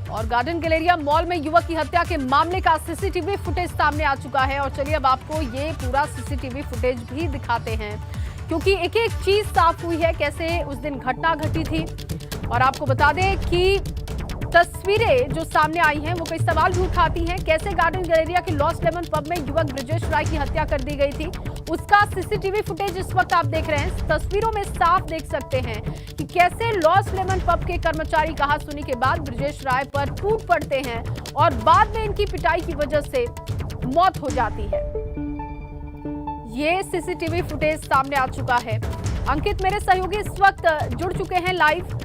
और garden Galleria mall में युवक की हत्या के मामले का सीसीटीवी फुटेज सामने आ चुका है। और चलिए अब आपको ये पूरा सीसीटीवी फुटेज भी दिखाते हैं, क्योंकि एक एक चीज साफ हुई है कैसे उस दिन घटना घटी थी। और आपको बता दें कि तस्वीरें जो सामने आई हैं वो कई सवाल भी उठाती हैं। कैसे गार्डन गैलेरिया के लॉस्ट लेमन पब में युवक ब्रिजेश राय की हत्या कर दी गई थी, उसका सीसीटीवी फुटेज इस वक्त आप देख रहे हैं। तस्वीरों में साफ देख सकते हैं कि कैसे लॉस्ट लेमन पब के कर्मचारी कहासुनी के बाद ब्रिजेश राय पर टूट पड़ते हैं और बाद में इनकी पिटाई की वजह से मौत हो जाती है। ये सीसीटीवी फुटेज सामने आ चुका है। अंकित मेरे सहयोगी इस वक्त जुड़ चुके हैं लाइव।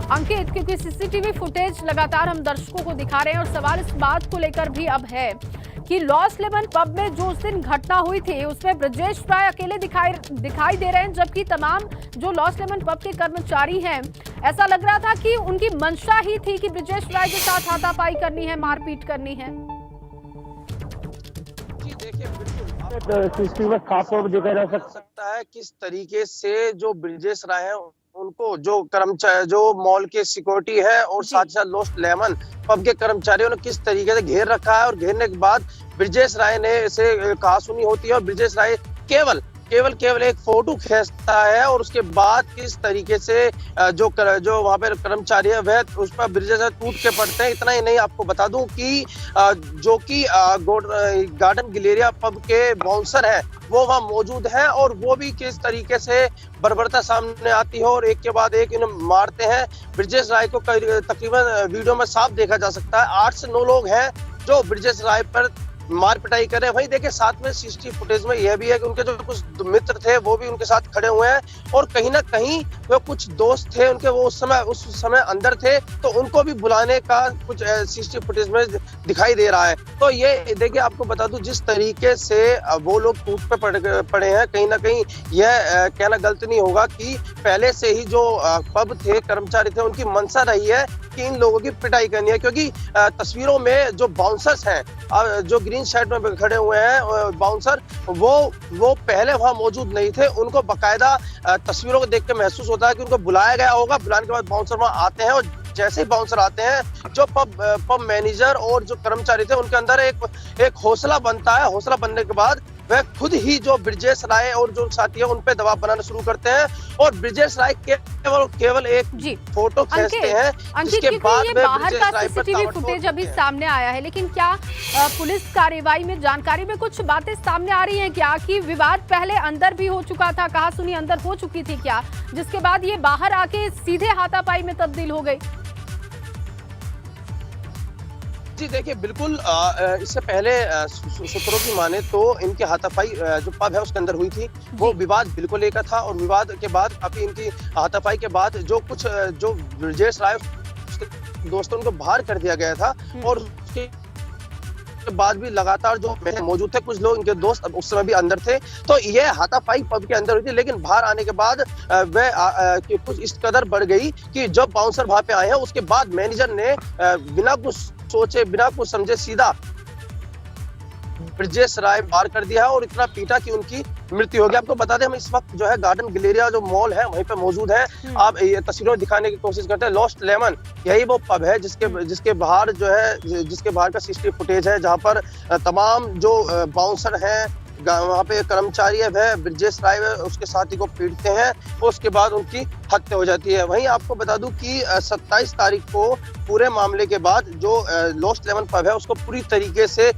अंकित, क्योंकि सीसीटीवी फुटेज लगातार हम दर्शकों को दिखा रहे हैं और सवाल इस बात को लेकर भी अब है कि लॉस्ट लेमन पब में जो उस दिन घटना हुई थी उसमें ब्रिजेश राय अकेले दिखाई दे रहे हैं, जबकि तमाम जो लॉस्ट लेमन पब के कर्मचारी हैं ऐसा लग रहा था कि उनकी मंशा ही थी कि ब्रिजेश राय के साथ हाथापाई करनी है, मारपीट करनी है। जी देखिए, बिल्कुल देखा जा सकता है किस तरीके से जो ब्रिजेश राय है उनको जो कर्मचारी जो मॉल के सिक्योरिटी है और साथ ही साथ लॉस्ट लेमन पब के कर्मचारियों ने किस तरीके से घेर रखा है। और घेरने के बाद ब्रिजेश राय ने इसे कहासुनी होती है और ब्रिजेश राय केवल एक फोटो खींचता है और उसके बाद किस तरीके से जो वहां पे कर्मचारी है वह उस पर ब्रिजेश राय टूट के पड़ते हैं। इतना ही नहीं, आपको बता दूं कि जो कि गार्डन गैलेरिया पब के बाउंसर है वो वहां मौजूद है और वो भी किस तरीके से बर्बरता सामने आती है और एक के बाद एक इन्हें मारते हैं। ब्रिजेश राय को तकरीबन वीडियो में साफ देखा जा सकता है 8 से 9 लोग हैं जो ब्रिजेश राय पर मार पिटाई कर रहे हैं। वहीं देखिए साथ में सीसीटीवी फुटेज में यह भी है कि उनके जो कुछ मित्र थे वो भी उनके साथ खड़े हुए हैं और कहीं ना कहीं वो कुछ दोस्त थे उनके वो उस समय अंदर थे, तो उनको भी बुलाने का कुछ सीसीटीवी फुटेज में दिखाई दे रहा है। तो ये देखिए, आपको बता दूं जिस तरीके से वो लोग टूट पे पड़े हैं, कहीं ना कहीं यह कहना गलत नहीं होगा कि पहले से ही जो पब थे कर्मचारी थे उनकी मंशा रही है कि इन लोगों की पिटाई करनी है। क्योंकि तस्वीरों में जो बाउंसर्स हैं जो ग्रीन शर्ट में खड़े हुए हैं बाउंसर, वो पहले वहां मौजूद नहीं थे। उनको बकायदा तस्वीरों को देख के महसूस होता है कि उनको बुलाया गया होगा। बुलाने के बाद बाउंसर वहां आते हैं और जैसे ही बाउंसर आते हैं जो पब मैनेजर और जो कर्मचारी थे उनके अंदर एक हौसला बनता है। हौसला बनने के बाद वह खुद ही जो ब्रिजेश राय और जो साथी है उन पे दबाव बनाना शुरू करते हैं और ब्रिजेश राय केवल एक फोटो खींचते हैं। जिसके बाद ये बाहर का सीसीटीवी फुटेज अभी सामने आया है, लेकिन क्या पुलिस कार्रवाई में जानकारी में कुछ बातें सामने आ रही हैं क्या कि विवाद पहले अंदर भी हो चुका था, कहासुनी अंदर हो चुकी थी क्या, जिसके बाद ये बाहर आके सीधे हाथापाई में तब्दील हो गई? जी देखिए, बिल्कुल इससे पहले सूत्रों की माने तो इनके हाथापाई जो पब है उसके अंदर हुई थी, वो विवाद बिल्कुल लेकर था और विवाद के बाद अभी इनकी हाथापाई के बाद जो ब्रिजेश राय दोस्तों को बाहर कर दिया गया था और उसके बाद भी लगातार जो मौजूद थे कुछ लोग इनके दोस्त उस समय भी अंदर थे। तो ये हाथापाई पब के अंदर हुई थी, लेकिन बाहर आने के बाद वह कुछ इस कदर बढ़ गई कि जब बाउंसर वहां पे आए हैं उसके बाद मैनेजर ने बिना कुछ सोचे बिना कुछ समझे सीधा ब्रिजेश राय पार कर दिया और इतना पीटा कि उनकी मृत्यु हो गई। आपको बता दें हम इस वक्त जो है गार्डन गैलेरिया जो मॉल है वहीं पे मौजूद है। आप ये तस्वीरों दिखाने की कोशिश करते हैं। लॉस्ट लेमन यही वो पब है जिसके बाहर जिसके बाहर का सीसीटीवी फुटेज है जहां पर तमाम जो बाउंसर हैं वहां पे कर्मचारी है वह ब्रिजेश राय उसके साथी को पीटते हैं और उसके बाद उनकी हत्या हो जाती है। वहीं आपको बता दूं कि 27 तारीख को पूरे मामले के बाद जो लॉस्ट लेमन पब है उसको पूरी तरीके से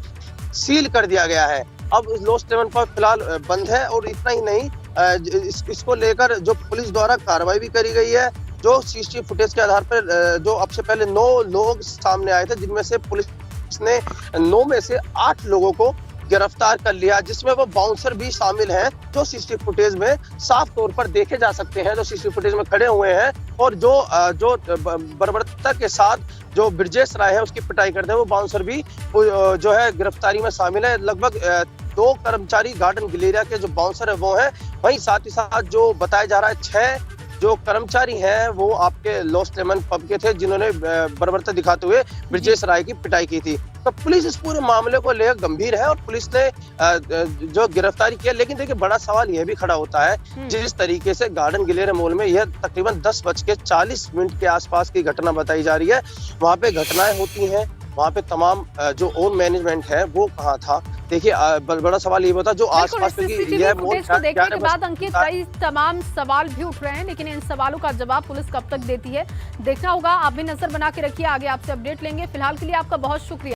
सील कर दिया गया है। अब लॉस्ट लेमन पब फिलहाल बंद है और इतना ही नहीं, इसको लेकर जो पुलिस द्वारा कार्रवाई भी करी गई है। जो सीसीटीवी फुटेज के आधार पर जो अब से पहले 9 लोग सामने आए थे, जिनमें से पुलिस ने 9 में से 8 लोगों को गिरफ्तार कर लिया, जिसमें वो बाउंसर भी शामिल हैं जो सीसीटीवी फुटेज में साफ तौर पर देखे जा सकते हैं, जो सीसीटीवी फुटेज में खड़े हुए हैं और जो बर्बरता के साथ जो ब्रिजेश राय है उसकी पिटाई करते हैं वो बाउंसर भी जो है गिरफ्तारी में शामिल है। लगभग 2 कर्मचारी गार्डन गैलेरिया के जो बाउंसर है वो है, वहीं साथ ही साथ जो बताया जा रहा है जो कर्मचारी हैं वो आपके लॉस्ट लेमन पब के थे, जिन्होंने बर्बरता दिखाते हुए ब्रजेश राय की पिटाई की थी। तो पुलिस इस पूरे मामले को लेकर गंभीर है और पुलिस ने जो गिरफ्तारी किया। लेकिन देखिए, बड़ा सवाल यह भी खड़ा होता है, जिस तरीके से गार्डन गिलेरे मॉल में यह तकरीबन 10:40 के आसपास की घटना बताई जा रही है। वहां पे घटनाएं होती हैं, वहां पे तमाम जो ओन मैनेजमेंट है वो कहाँ था। देखिए, बड़ा सवाल ये होता जो आसपास सीसीटीवी फुटेज को देखने के बाद अंकित कई तमाम सवाल भी उठ रहे हैं, लेकिन इन सवालों का जवाब पुलिस कब तक देती है देखना होगा। आप भी नजर बना के रखिए, आगे आपसे अपडेट लेंगे। फिलहाल के लिए आपका बहुत शुक्रिया।